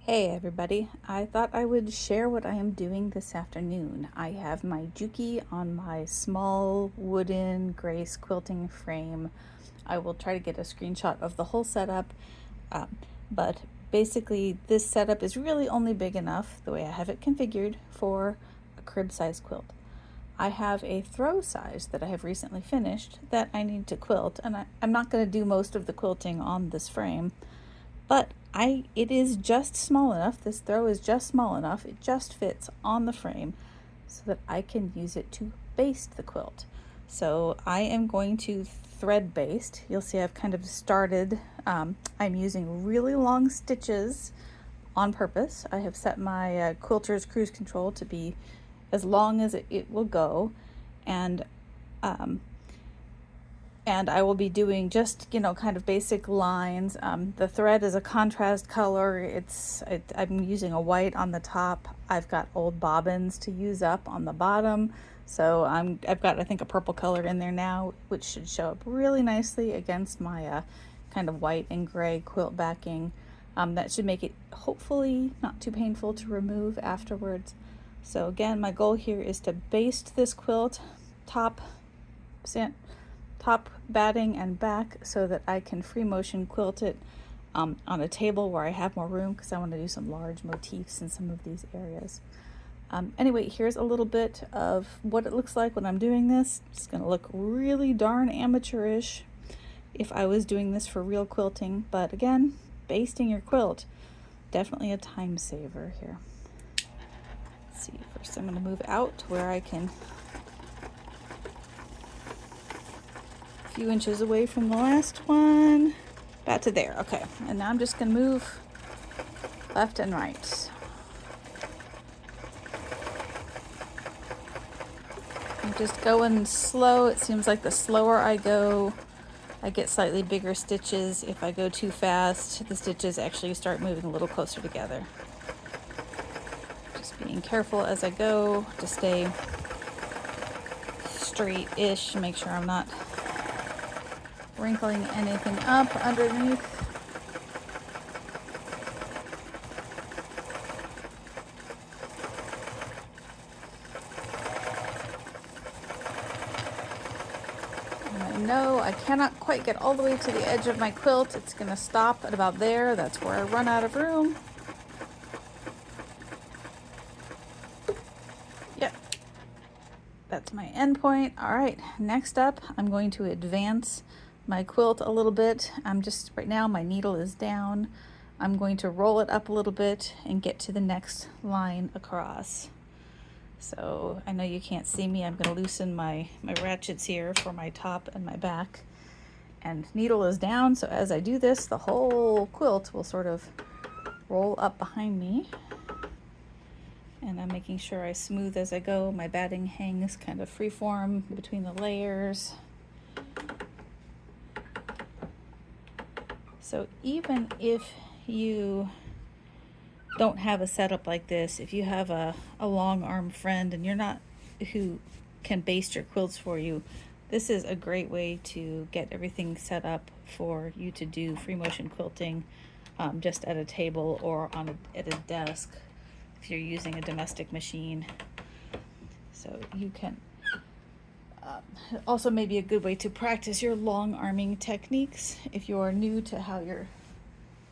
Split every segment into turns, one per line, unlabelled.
Hey everybody, I thought I would share what I am doing this afternoon. I have my Juki on my small wooden Grace quilting frame. I will try to get a screenshot of the whole setup, but basically this setup is really only big enough, the way I have it configured, for a crib size quilt. I have a throw size that I have recently finished that I need to quilt, and I'm not going to do most of the quilting on this frame, but it is just small enough, this throw is just small enough, it just fits on the frame so that I can use it to baste the quilt. So I am going to thread baste. You'll see I've kind of started, I'm using really long stitches on purpose. I have set my quilter's cruise control to be as long as it will go, and I will be doing just, kind of basic lines. The thread is a contrast color. I'm using a white on the top. I've got old bobbins to use up on the bottom. So I've got, I think, a purple color in there now, which should show up really nicely against my kind of white and gray quilt backing. That should make it hopefully not too painful to remove afterwards. So again, my goal here is to baste this quilt, top batting and back, so that I can free motion quilt it on a table where I have more room, because I want to do some large motifs in some of these areas. Anyway, here's a little bit of what it looks like when I'm doing this. It's going to look really darn amateurish if I was doing this for real quilting, but again, basting your quilt, definitely a time saver here. Let's see, first I'm going to move out to where I can few inches away from the last one, about to there. Okay, and now I'm just going to move left and right. I'm just going slow. It seems like the slower I go, I get slightly bigger stitches. If I go too fast, the stitches actually start moving a little closer together. Just being careful as I go to stay straight-ish, make sure I'm not wrinkling anything up underneath. And I know I cannot quite get all the way to the edge of my quilt. It's going to stop at about there. That's where I run out of room. Yep. That's my end point. All right, next up, I'm going to advance my quilt a little bit. Right now my needle is down. I'm going to roll it up a little bit and get to the next line across. So I know you can't see me. I'm going to loosen my ratchets here for my top and my back. And needle is down, so as I do this, the whole quilt will sort of roll up behind me. And I'm making sure I smooth as I go. My batting hangs kind of freeform between the layers. So even if you don't have a setup like this, if you have a long arm friend and you're not who can baste your quilts for you, this is a great way to get everything set up for you to do free motion quilting just at a table or at a desk if you're using a domestic machine. So you can also maybe a good way to practice your long arming techniques if you are new to how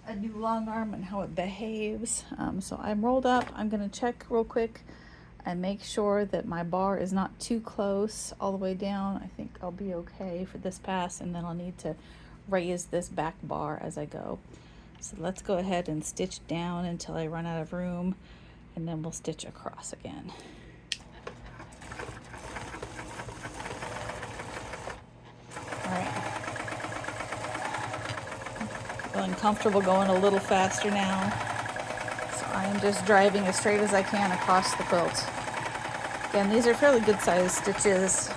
a new long arm and how it behaves. So I'm rolled up. I'm going to check real quick and make sure that my bar is not too close all the way down. I think I'll be okay for this pass, and then I'll need to raise this back bar as I go. So let's go ahead and stitch down until I run out of room, and then we'll stitch across again. Feeling comfortable going a little faster now. So I am just driving as straight as I can across the quilt. Again, these are fairly good sized stitches.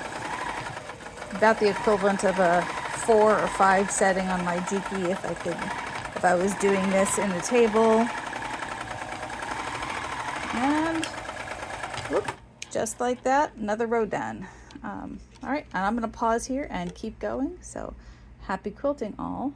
About the equivalent of a 4 or 5 setting on my Juki if I was doing this in a table. And whoop, just like that, another row done. All right, and I'm gonna pause here and keep going. So happy quilting all.